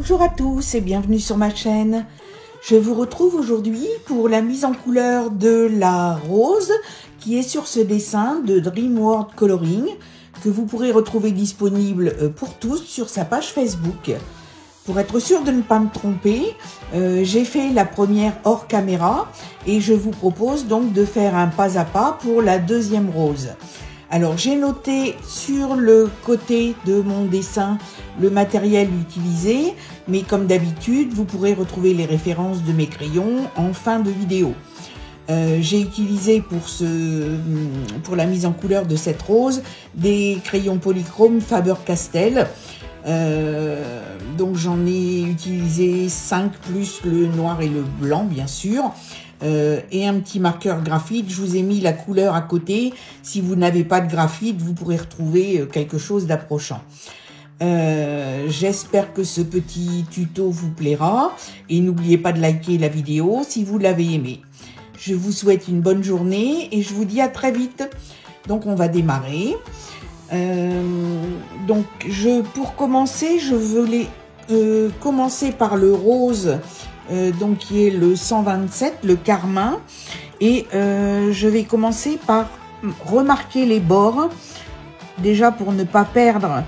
Bonjour à tous et bienvenue sur ma chaîne. Je vous retrouve aujourd'hui pour la mise en couleur de la rose qui est sur ce dessin de Dream World Coloring que vous pourrez retrouver disponible pour tous sur sa page Facebook. Pour être sûr de ne pas me tromper, j'ai fait la première hors caméra et je vous propose donc de faire un pas à pas pour la deuxième rose. Alors j'ai noté sur le côté de mon dessin le matériel utilisé, mais comme d'habitude, vous pourrez retrouver les références de mes crayons en fin de vidéo. J'ai utilisé pour la mise en couleur de cette rose des crayons polychrome Faber-Castell. Donc j'en ai utilisé 5 plus le noir et le blanc bien sûr. Et un petit marqueur graphite, je vous ai mis la couleur à côté. Si vous n'avez pas de graphite, vous pourrez retrouver quelque chose d'approchant. J'espère que ce petit tuto vous plaira et n'oubliez pas de liker la vidéo si vous l'avez aimé. Je vous souhaite une bonne journée et je vous dis à très vite. Donc on va démarrer. Pour commencer, je voulais commencer par le rose. Donc qui est le 127, le carmin, et je vais commencer par remarquer les bords, déjà pour ne pas perdre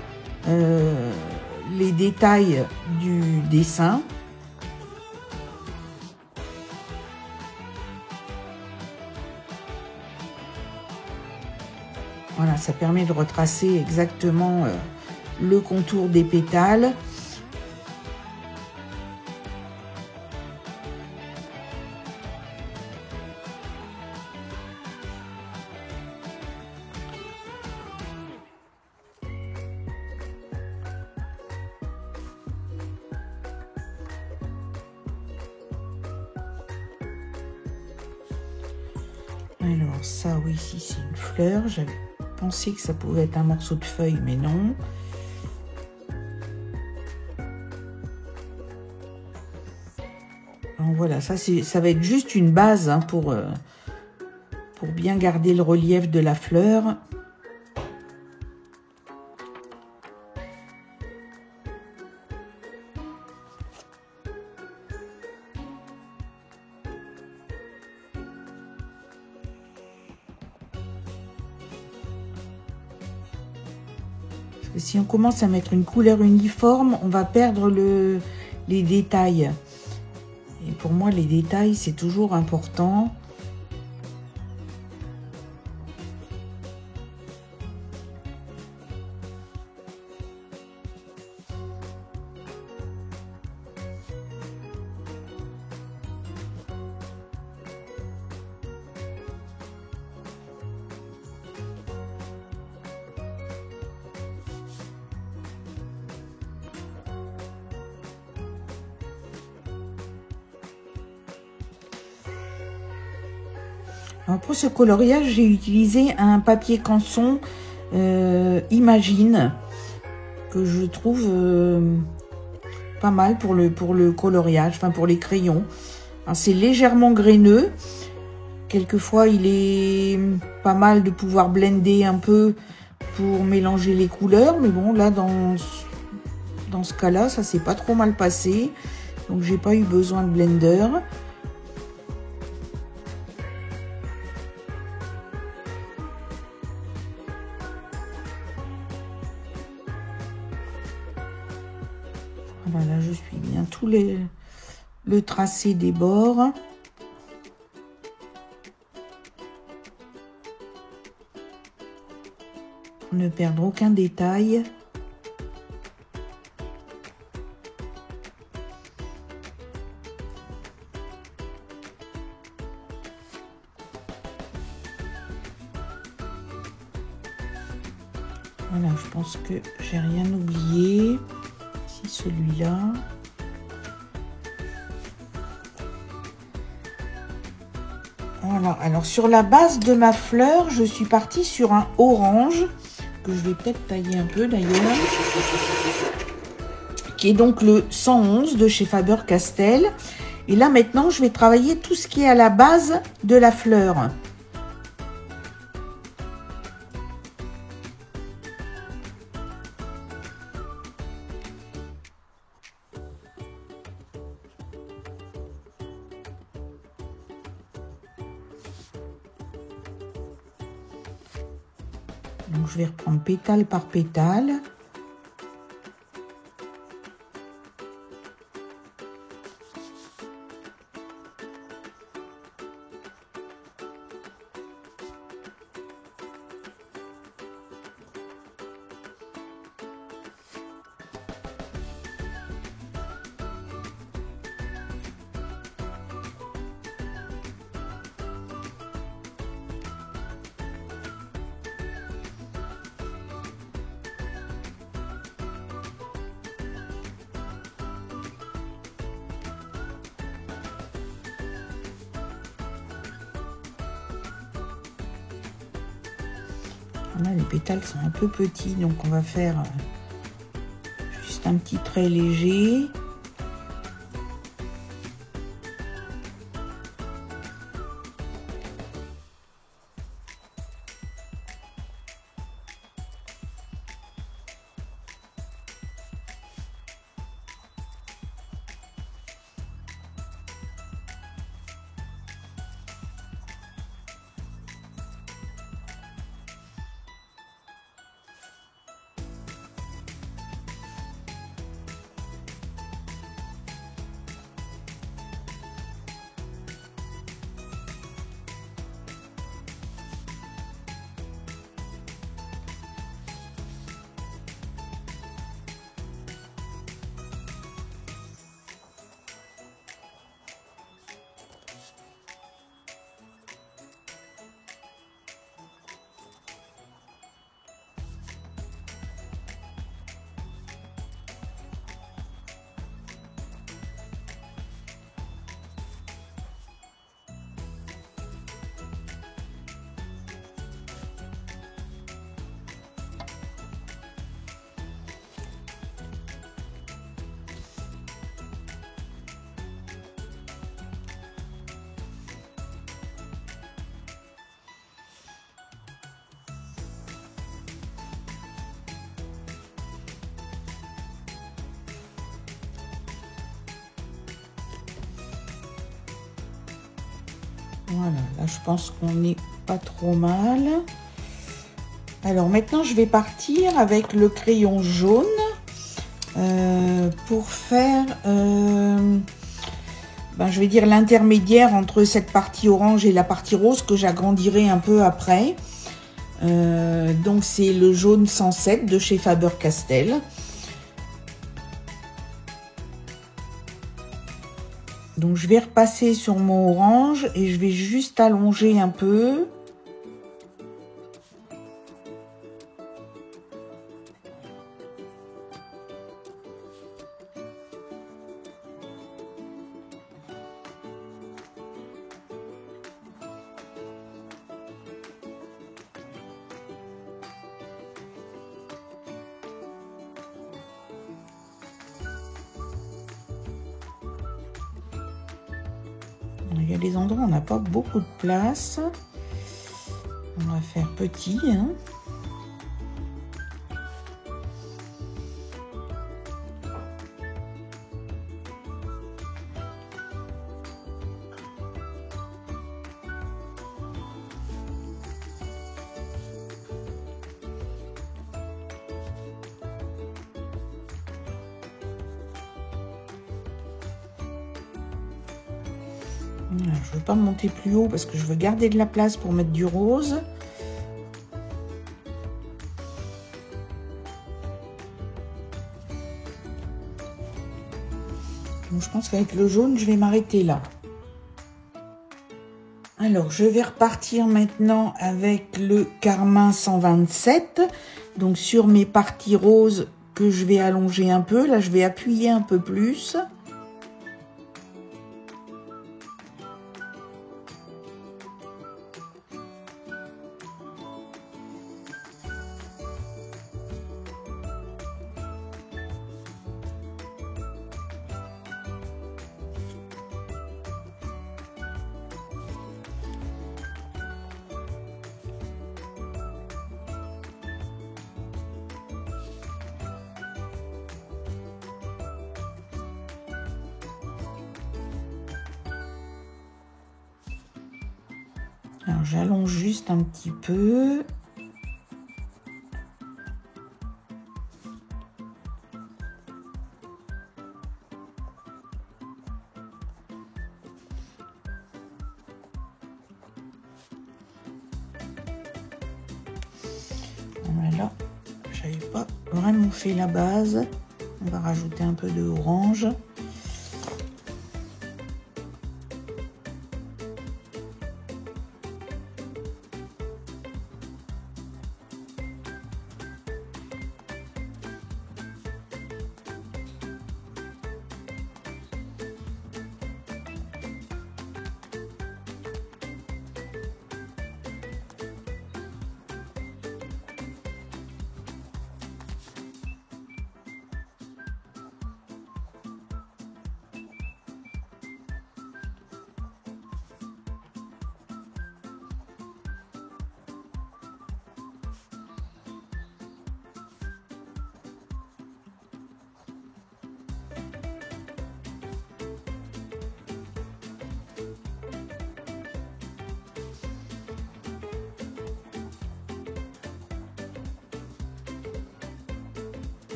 les détails du dessin. Voilà, ça permet de retracer exactement le contour des pétales. Alors ça, oui, ici c'est une fleur. J'avais pensé que ça pouvait être un morceau de feuille, mais non. Alors voilà, ça va être juste une base hein, pour bien garder le relief de la fleur. Si on commence à mettre une couleur uniforme, on va perdre les détails. Et pour moi, les détails, c'est toujours important. Alors pour ce coloriage, j'ai utilisé un papier canson Imagine que je trouve pas mal pour le coloriage, enfin pour les crayons. C'est légèrement graineux. Quelquefois, il est pas mal de pouvoir blender un peu pour mélanger les couleurs. Mais bon, là, dans ce cas-là, ça s'est pas trop mal passé. Donc, j'ai pas eu besoin de blender. Voilà, je suis bien tout le tracé des bords. Pour ne perdre aucun détail. Voilà, je pense que j'ai rien oublié. Celui-là. Voilà, alors sur la base de ma fleur, je suis partie sur un orange, que je vais peut-être tailler un peu d'ailleurs, qui est donc le 111 de chez Faber-Castell. Et là maintenant, je vais travailler tout ce qui est à la base de la fleur. Donc je vais reprendre pétale par pétale. Là, les pétales sont un peu petits, donc on va faire juste un petit trait léger. Voilà, là je pense qu'on n'est pas trop mal. Alors maintenant je vais partir avec le crayon jaune pour faire, je vais dire l'intermédiaire entre cette partie orange et la partie rose que j'agrandirai un peu après. Donc c'est le jaune 107 de chez Faber-Castell. Donc je vais repasser sur mon orange et je vais juste allonger un peu. Il y a des endroits où on n'a pas beaucoup de place. On va faire petit, hein. Je ne veux pas monter plus haut parce que je veux garder de la place pour mettre du rose. Donc je pense qu'avec le jaune, je vais m'arrêter là. Alors, je vais repartir maintenant avec le carmin 127. Donc sur mes parties roses que je vais allonger un peu. Là, je vais appuyer un peu plus. Alors j'allonge juste un petit peu. pas vraiment fait la base. On va rajouter un peu de orange.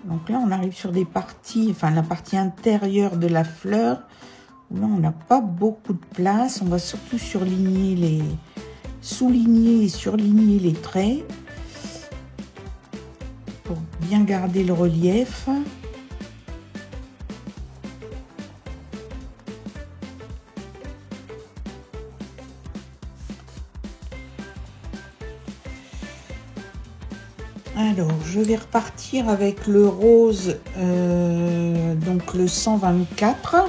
Donc là, on arrive sur des parties, enfin la partie intérieure de la fleur. Là, on n'a pas beaucoup de place. On va surtout souligner et surligner les traits pour bien garder le relief. Alors, je vais repartir avec le rose, donc le 124.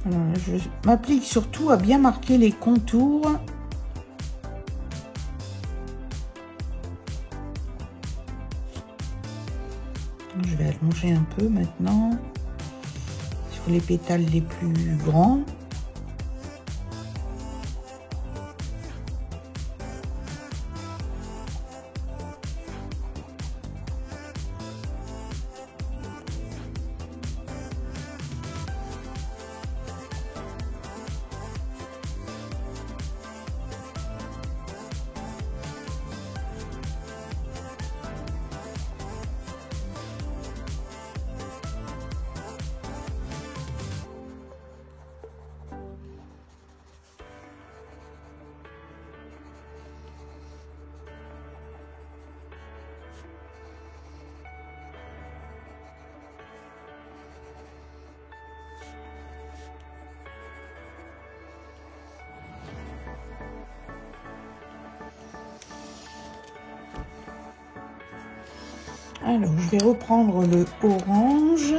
Voilà, je m'applique surtout à bien marquer les contours. Je vais allonger un peu maintenant sur les pétales les plus grands. Alors, je vais reprendre le orange.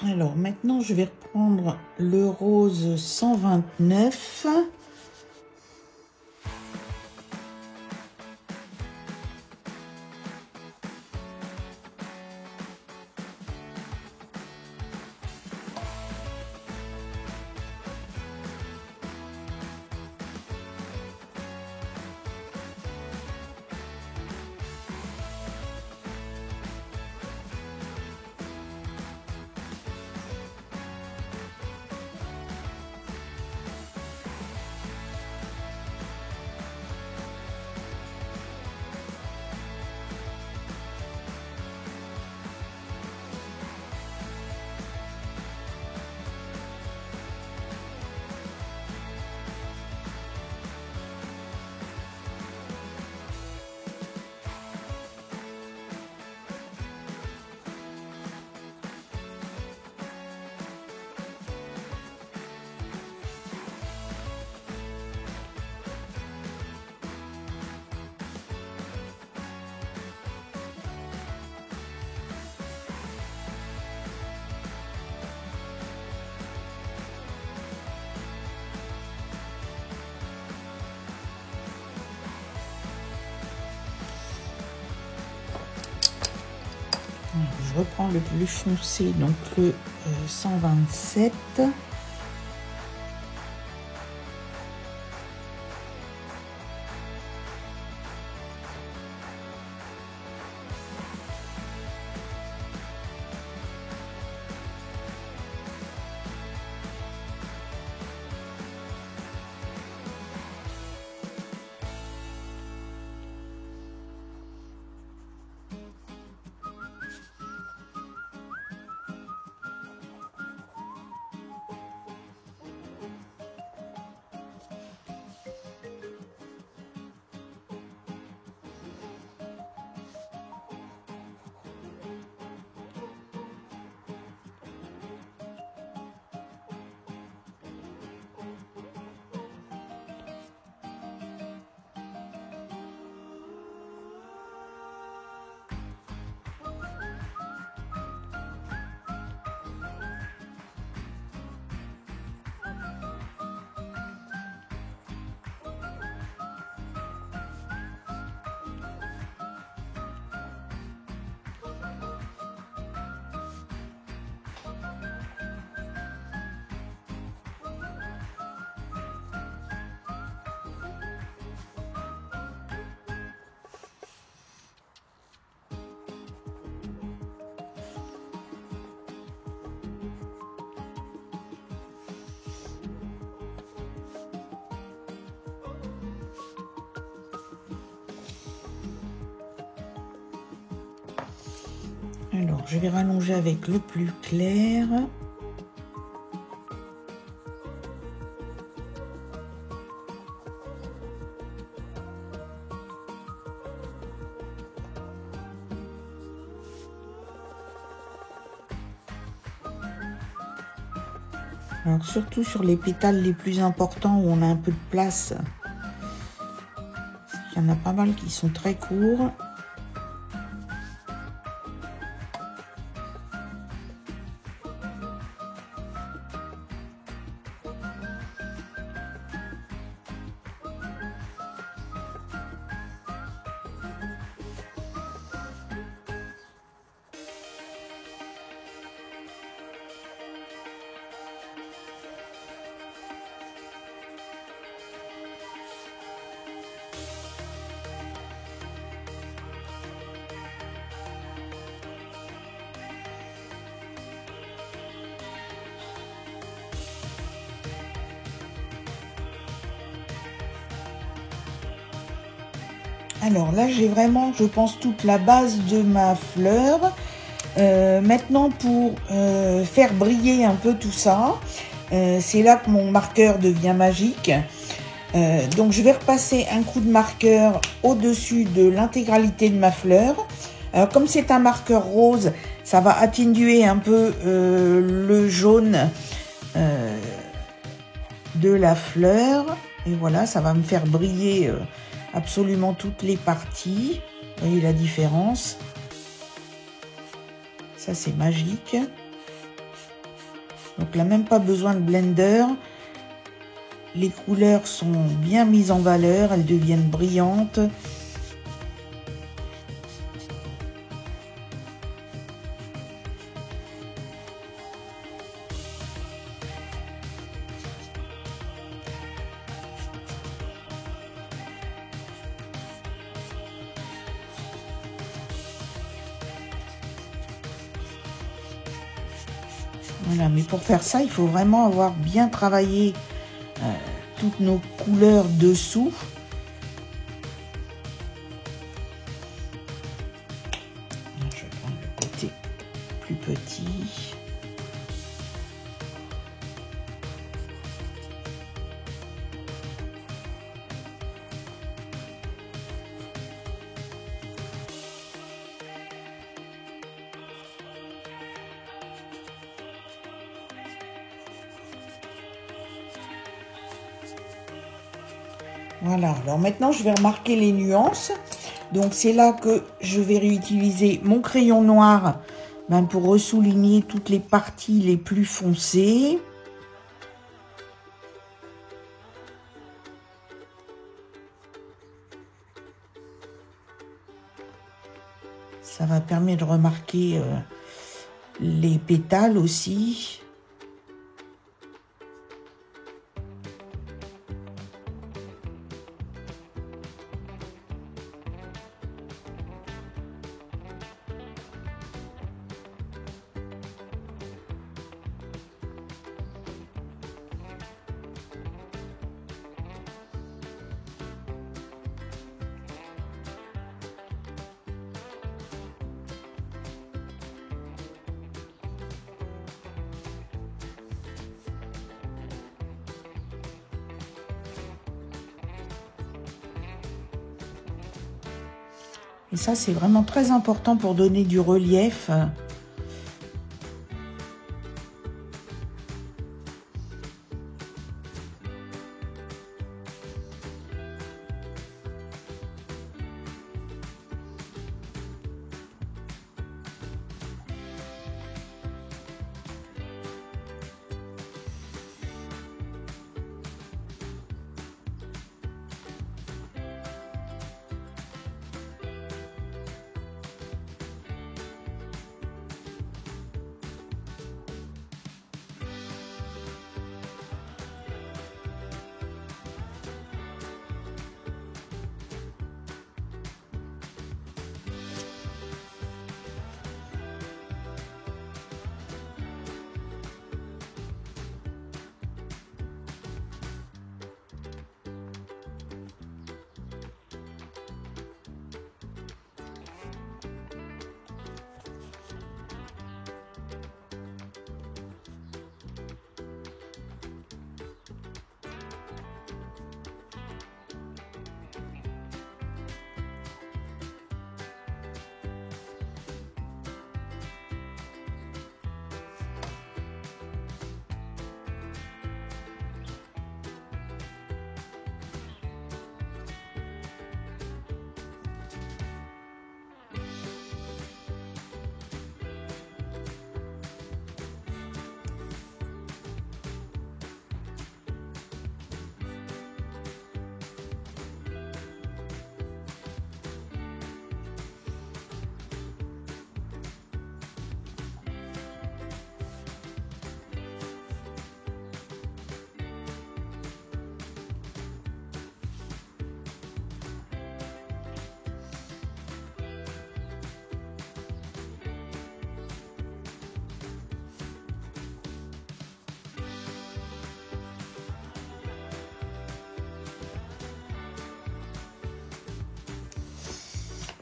Alors maintenant, je vais reprendre le rose 129. Je reprends le plus foncé, donc le 127. Alors, je vais rallonger avec le plus clair. Alors, surtout sur les pétales les plus importants où on a un peu de place. Il y en a pas mal qui sont très courts. Alors là, j'ai vraiment, je pense, toute la base de ma fleur. Maintenant, pour faire briller un peu tout ça, c'est là que mon marqueur devient magique. Donc, je vais repasser un coup de marqueur au-dessus de l'intégralité de ma fleur. Alors, comme c'est un marqueur rose, ça va atténuer un peu le jaune de la fleur. Et voilà, ça va me faire briller absolument toutes les parties. Vous voyez la différence? Ça, c'est magique. Donc là, même pas besoin de blender. Les couleurs sont bien mises en valeur, elles deviennent brillantes. Voilà, mais pour faire ça, il faut vraiment avoir bien travaillé toutes nos couleurs dessous. Je vais prendre le côté plus petit. Voilà, alors maintenant je vais remarquer les nuances. Donc c'est là que je vais réutiliser mon crayon noir pour ressouligner toutes les parties les plus foncées. Ça va permettre de remarquer les pétales aussi. Et ça, c'est vraiment très important pour donner du relief.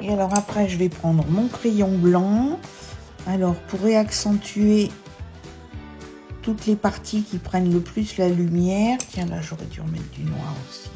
Et alors après, je vais prendre mon crayon blanc. Alors, pour réaccentuer toutes les parties qui prennent le plus la lumière. Tiens, là, j'aurais dû remettre du noir aussi.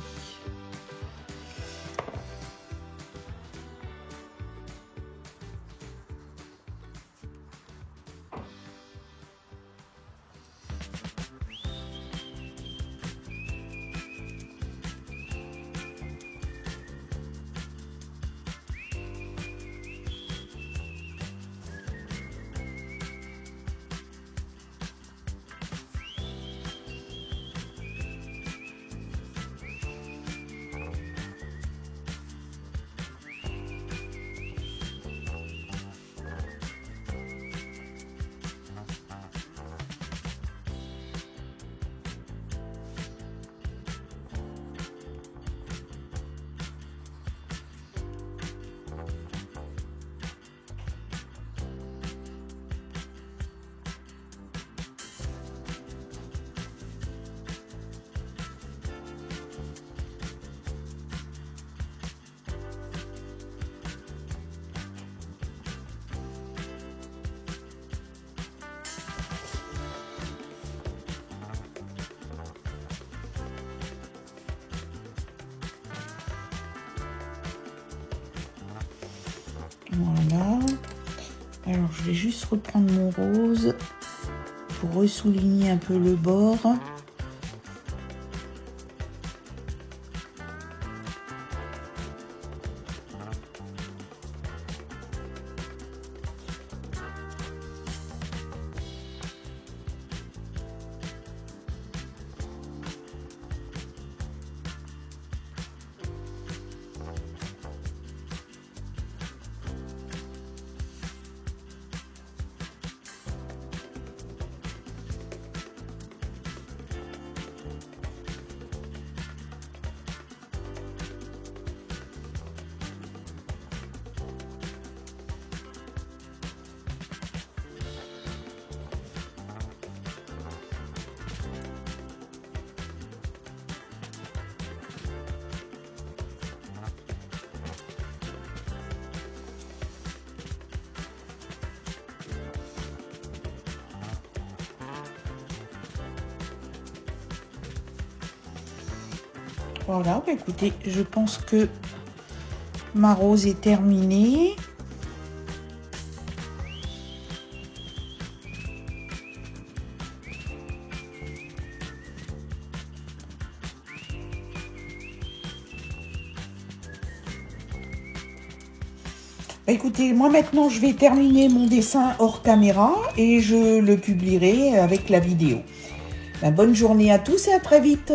Voilà. Alors, je vais juste reprendre mon rose pour ressouligner un peu le bord. Voilà, bah écoutez, je pense que ma rose est terminée. Bah écoutez, moi maintenant je vais terminer mon dessin hors caméra et je le publierai avec la vidéo. Bah, bonne journée à tous et à très vite.